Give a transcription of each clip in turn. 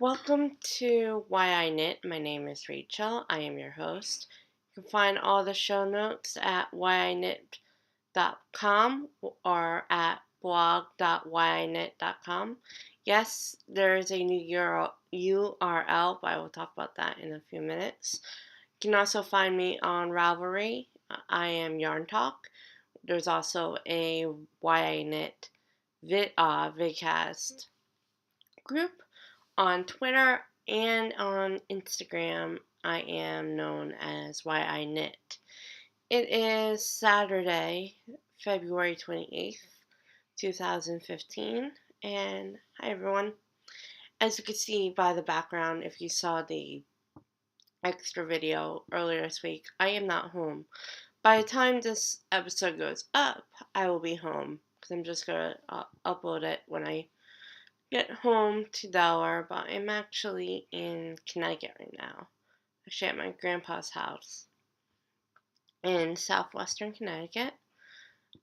Welcome to Why I Knit. My name is Rachel. I am your host. You can find all the show notes at whyknit.com or at blog.whyknit.com. Yes, there is a new URL, but I will talk about that in a few minutes. You can also find me on Ravelry. I am Yarn Talk. There's also a Why I Knit vidcast group. On Twitter and on Instagram, I am known as Why I Knit. It is Saturday, February 28th, 2015, and hi everyone. As you can see by the background, if you saw the extra video earlier this week, I am not home. By the time this episode goes up, I will be home, because I'm just going to upload it when I get home to Delaware, but I'm actually in Connecticut right now. Actually at my grandpa's house in southwestern Connecticut.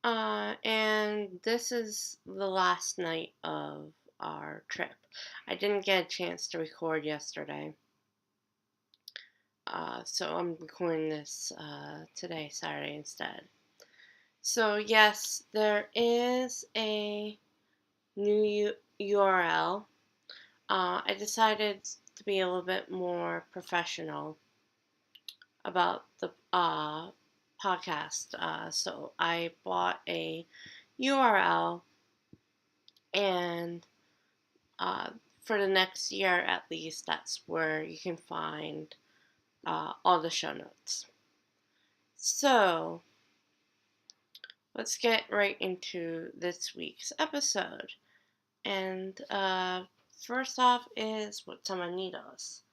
And this is the last night of our trip. I didn't get a chance to record yesterday. So I'm recording this today, Saturday, instead. So yes, there is a new URL. I decided to be a little bit more professional about the podcast. So I bought a URL, and for the next year at least, that's where you can find all the show notes. So let's get right into this week's episode. And first off is what's on my needles.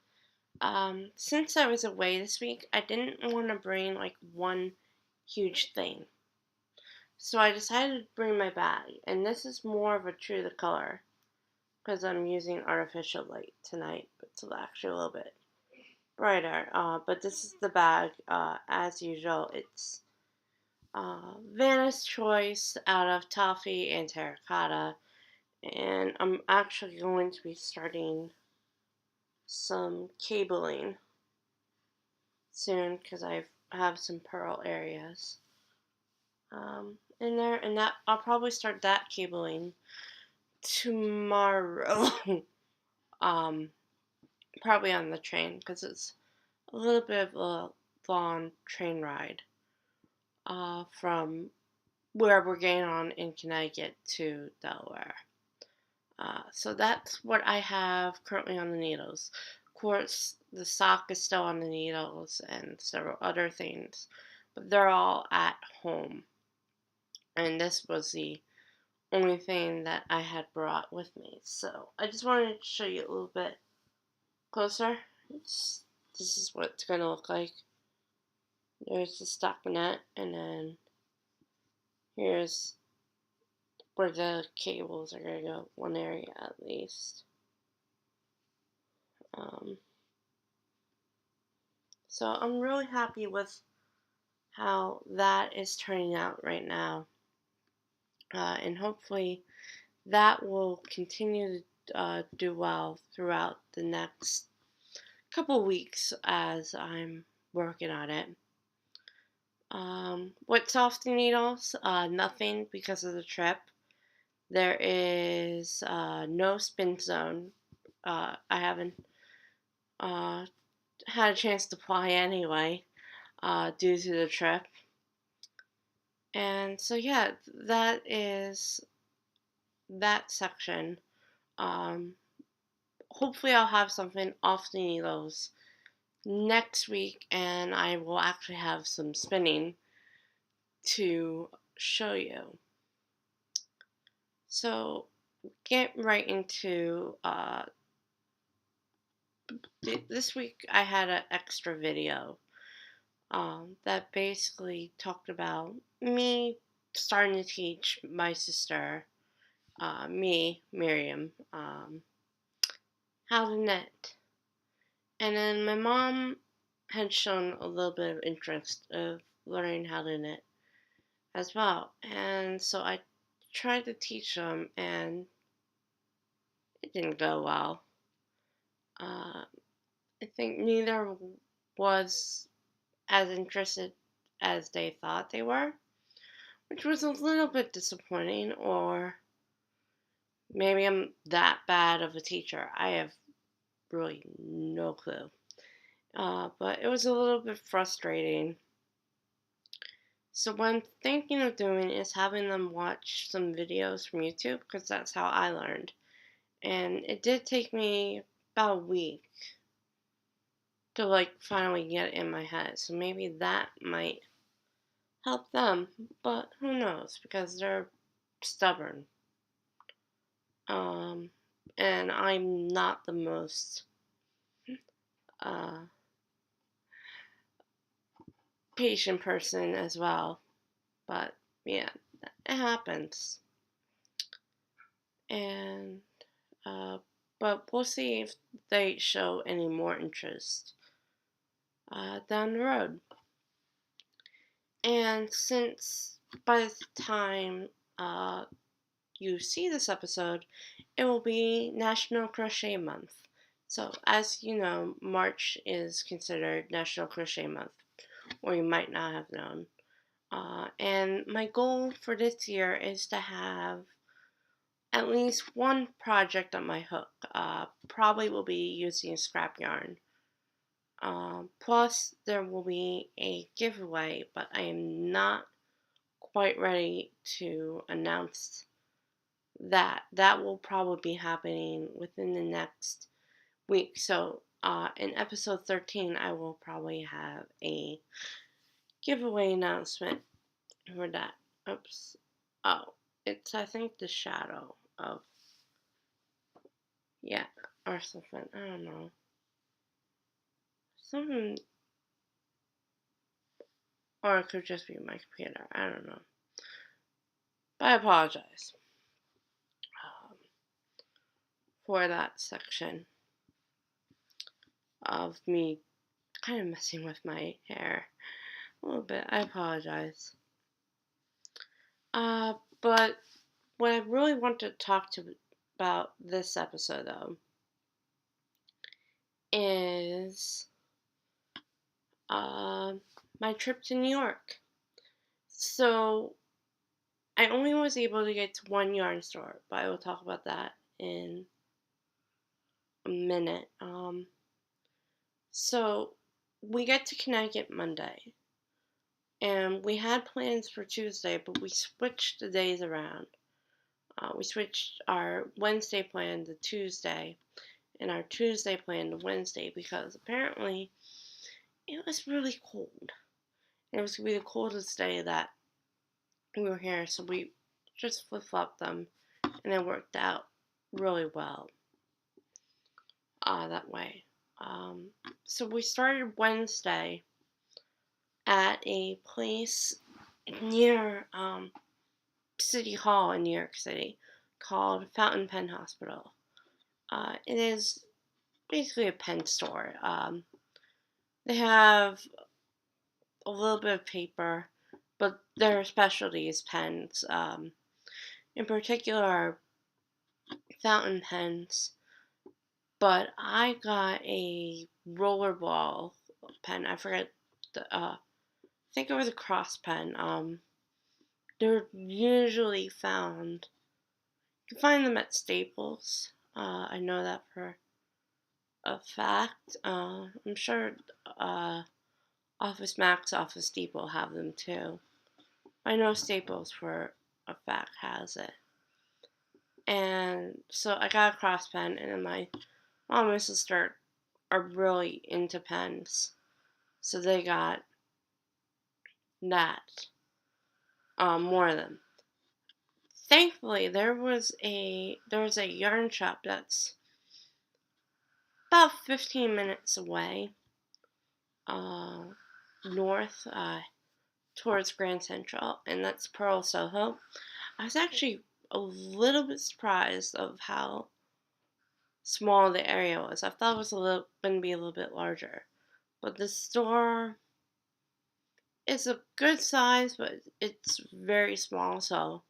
Since I was away this week, I didn't want to bring like one huge thing. So I decided to bring my bag, and this is more of a true to color because I'm using artificial light tonight, but it's actually a little bit brighter. But this is the bag. As usual, it's Vanna's Choice out of Toffee and Terracotta, and I'm actually going to be starting some cabling soon because I have some purl areas in there, and that I'll probably start that cabling tomorrow. Probably on the train because it's a little bit of a long train ride from where we're getting on in Connecticut to Delaware. So that's what I have currently on the needles. Of course, the sock is still on the needles and several other things, but they're all at home. And this was the only thing that I had brought with me. So I just wanted to show you a little bit closer. This is what it's going to look like. There's the stockinette, and then here's where the cables are going to go, one area at least. So I'm really happy with how that is turning out right now. And hopefully that will continue to do well throughout the next couple weeks as I'm working on it. With softy needles, nothing because of the trip. There is no spin zone. I haven't had a chance to apply anyway due to the trip. And so yeah, that is that section. Hopefully I'll have something off the needles next week, and I will actually have some spinning to show you. So get right into this week. I had an extra video that basically talked about me starting to teach my sister, Miriam, how to knit. And then my mom had shown a little bit of interest of learning how to knit as well. And so I tried to teach them, and it didn't go well. Uh, I think neither was as interested as they thought they were, which was a little bit disappointing, or maybe I'm that bad of a teacher. I have really no clue. But it was a little bit frustrating. So what I'm thinking of doing is having them watch some videos from YouTube, because that's how I learned. And it did take me about a week to finally get it in my head. So maybe that might help them, but who knows, because they're stubborn. Um, and I'm not the most uh, patient person as well. But yeah, it happens. And but we'll see if they show any more interest down the road. And since by the time uh, you see this episode, it will be National Crochet Month. So, as you know, March is considered National Crochet Month, or you might not have known. And my goal for this year is to have at least one project on my hook. Probably will be using scrap yarn. Plus, there will be a giveaway, but I am not quite ready to announce that. That will probably be happening within the next week. So, in episode 13, I will probably have a giveaway announcement for that. Oops. Oh, it's, I think, the shadow of, yeah, or something. I don't know. Something, or it could just be my computer. I don't know. But I apologize um, for that section of me kind of messing with my hair a little bit. I apologize. Uh, but what I really want to talk to about this episode, though, is uh, my trip to New York. So I only was able to get to one yarn store, but I will talk about that in a minute. So we get to Connecticut Monday, and we had plans for Tuesday, but we switched the days around. We switched our Wednesday plan to Tuesday, and our Tuesday plan to Wednesday, because apparently it was really cold. And it was going to be the coldest day that we were here, so we just flip-flopped them, and it worked out really well that way. So we started Wednesday at a place near City Hall in New York City called Fountain Pen Hospital. It is basically a pen store. They have a little bit of paper, but their specialty is pens. In particular, fountain pens. But I got a rollerball pen. I forget I think it was a cross pen. They're usually found. You can find them at Staples. I know that for a fact. I'm sure Office Max, Office Depot have them too. I know Staples for a fact has it. And so I got a cross pen, and then my mom and sister are really into pens, so they got that, more of them. Thankfully, there was a yarn shop that's about 15 minutes away, uh, north, towards Grand Central, and that's Pearl Soho. I was actually a little bit surprised of how small the area was. I thought it was going to be a little bit larger, but the store is a good size, but it's very small, so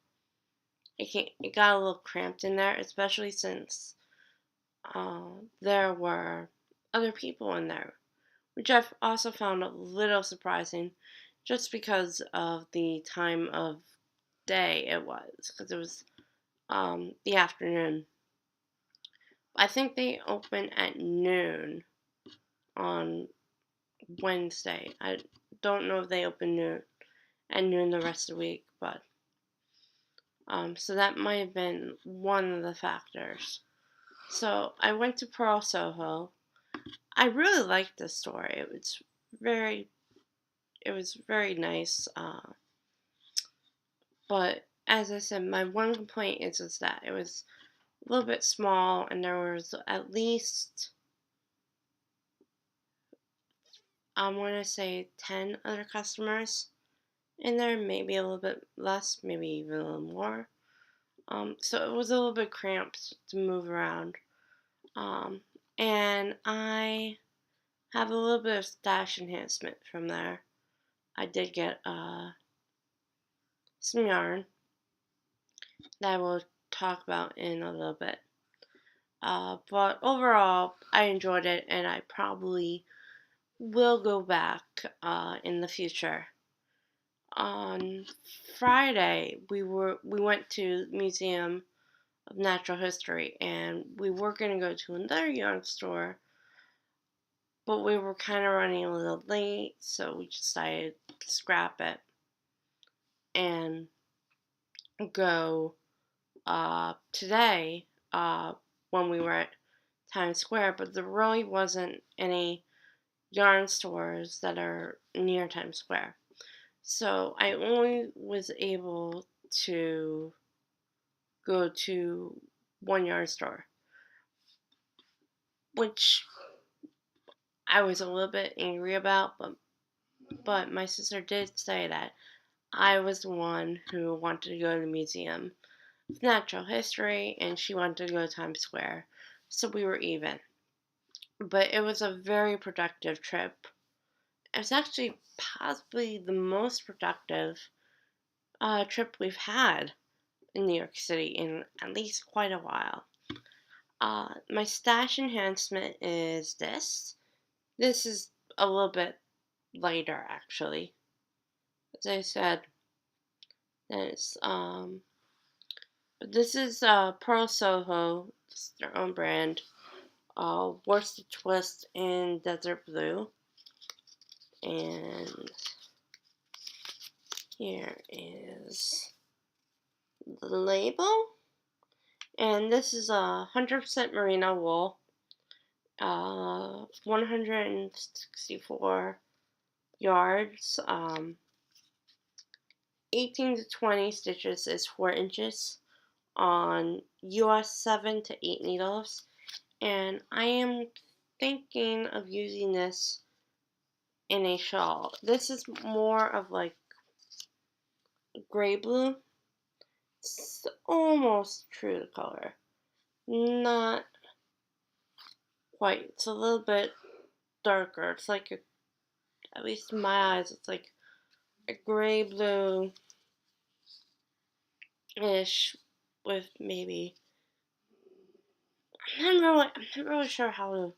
it got a little cramped in there, especially since there were other people in there, which I've also found a little surprising just because of the time of day it was, because it was the afternoon. I think they open at noon on Wednesday. I don't know if they open at noon the rest of the week, but so that might have been one of the factors. So I went to Pearl Soho. I really liked the store. Very, it was very nice. But as I said, my one complaint is that it was a little bit small, and there was at least, I want to say, 10 other customers in there, maybe a little bit less, maybe even a little more. So it was a little bit cramped to move around. And I have a little bit of stash enhancement from there. I did get some yarn that I will talk about in a little bit. But overall, I enjoyed it, and I probably will go back in the future. On Friday, we went to Museum of Natural History, and we were gonna go to another yarn store, but we were kind of running a little late, so we decided to scrap it and go today when we were at Times Square. But there really wasn't any yarn stores that are near Times Square, so I only was able to go to one yarn store, which I was a little bit angry about, but my sister did say that I was the one who wanted to go to the Museum of Natural History, and she wanted to go to Times Square, so we were even. But it was a very productive trip. It was actually possibly the most productive trip we've had in New York City in at least quite a while. My stash enhancement is this. This is a little bit lighter, actually. As I said, this this is Pearl Soho. It's their own brand. Worsted Twist in Desert Blue. And here is the label. And this is 100% merino wool. 164 yards. 18 to 20 stitches is 4 inches on US 7 to 8 needles. And I am thinking of using this in a shawl. This is more of like gray blue. It's almost true to color. Not quite. It's a little bit darker. It's like, at least in my eyes, it's like a gray blue-ish with maybe, I'm not really sure how to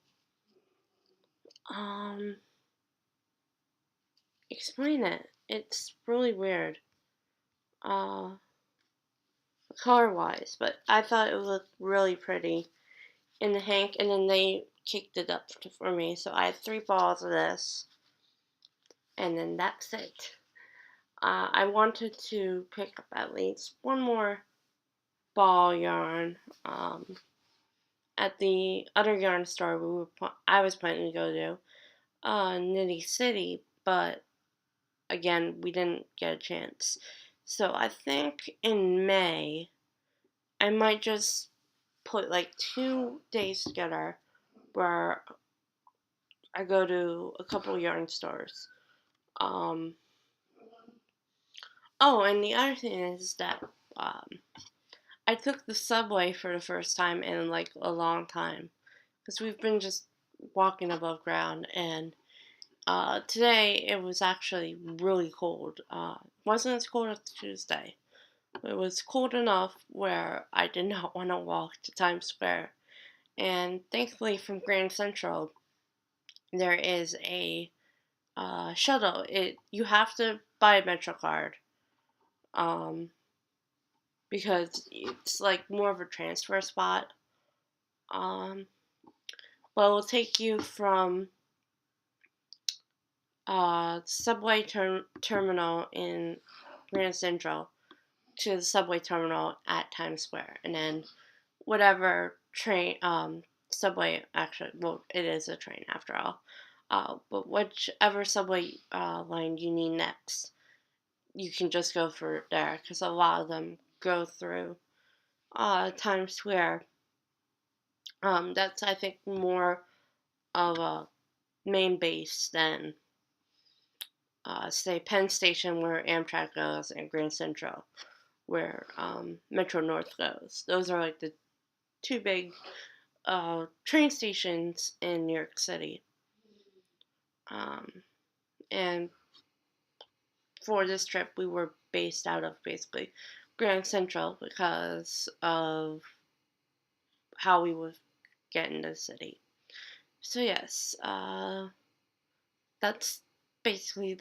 explain it. It's really weird. Color wise, but I thought it looked really pretty in the hank, and then they caked it up for me. So I have 3 balls of this, and then that's it. I wanted to pick up at least one more ball yarn at the other yarn store I was planning to go to, Nitty City, but again, we didn't get a chance. So I think in May, I might just put like 2 days together where I go to a couple yarn stores. Oh, and the other thing is that I took the subway for the first time in like a long time, because we've been just walking above ground, and today it was actually really cold. It wasn't as cold as Tuesday. It was cold enough where I did not want to walk to Times Square And thankfully, from Grand Central, there is a shuttle. You have to buy a Metro card, um, because it's like more of a transfer spot. Um, but it will take you from subway terminal in Grand Central to the subway terminal at Times Square, and then whatever train, subway, actually, well, it is a train after all, but whichever subway line you need next, you can just go through there, because a lot of them go through Times Square. That's, I think, more of a main base than, say, Penn Station, where Amtrak goes, and Grand Central, where Metro North goes. Those are like the two big train stations in New York City. And for this trip, we were based out of basically Grand Central because of how we would get into the city. So yes, that's basically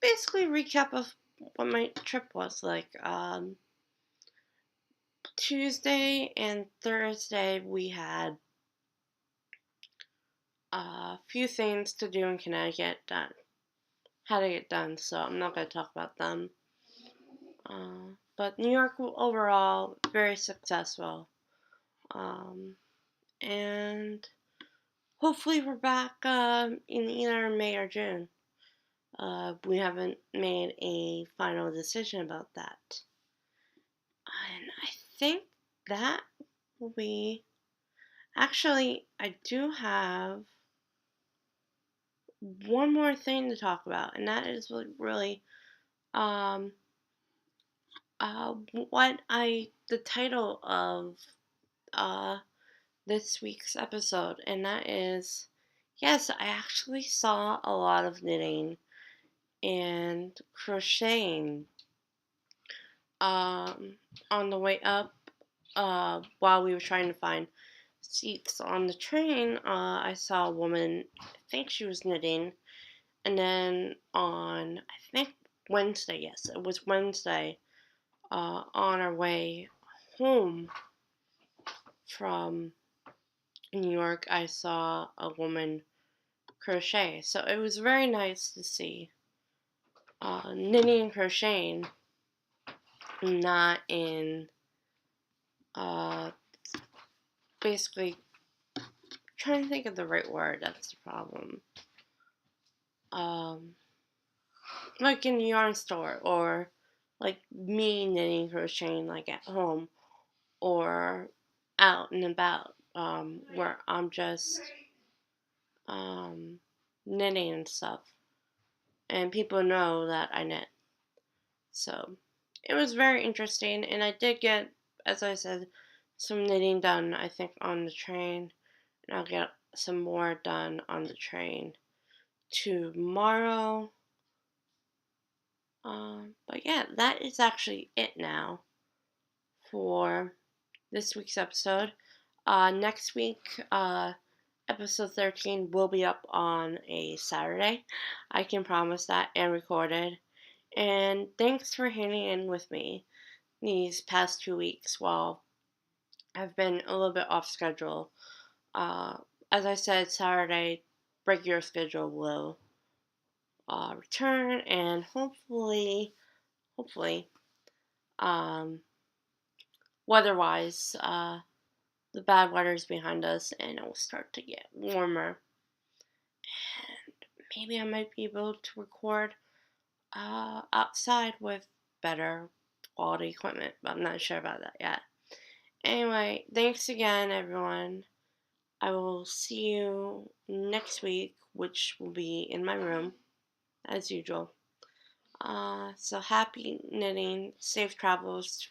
basically recap of what my trip was like. Tuesday and Thursday we had a few things to do in Connecticut done. Had to get done, so I'm not going to talk about them. But New York overall, very successful. And hopefully we're back in either May or June. We haven't made a final decision about that. And I think that will be... Actually, I do have one more thing to talk about, and that is really um, the title of this week's episode, and that is, yes, I actually saw a lot of knitting and crocheting on the way up, while we were trying to find seats on the train. I saw a woman, I think she was knitting, and then on, I think, Wednesday, yes, it was Wednesday, on our way home from New York, I saw a woman crochet. So it was very nice to see knitting and crocheting, not in basically, trying to think of the right word, that's the problem. Like in the yarn store, or like me knitting crocheting like at home, or out and about, where I'm just knitting and stuff, and people know that I knit. So it was very interesting, and I did get, as I said, some knitting done, I think, on the train, and I'll get some more done on the train tomorrow. But yeah, that is actually it now for this week's episode. Next week, episode 13 will be up on a Saturday. I can promise that, and recorded. And thanks for hanging in with me these past 2 weeks while I've been a little bit off schedule. As I said, Saturday, regular schedule will return, and hopefully, weather-wise, the bad weather is behind us, and it will start to get warmer. And maybe I might be able to record outside with better quality equipment, but I'm not sure about that yet. Anyway, thanks again, everyone. I will see you next week, which will be in my room, as usual. So happy knitting, safe travels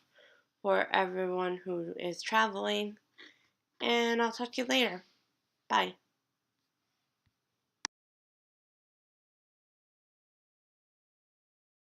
for everyone who is traveling, and I'll talk to you later. Bye.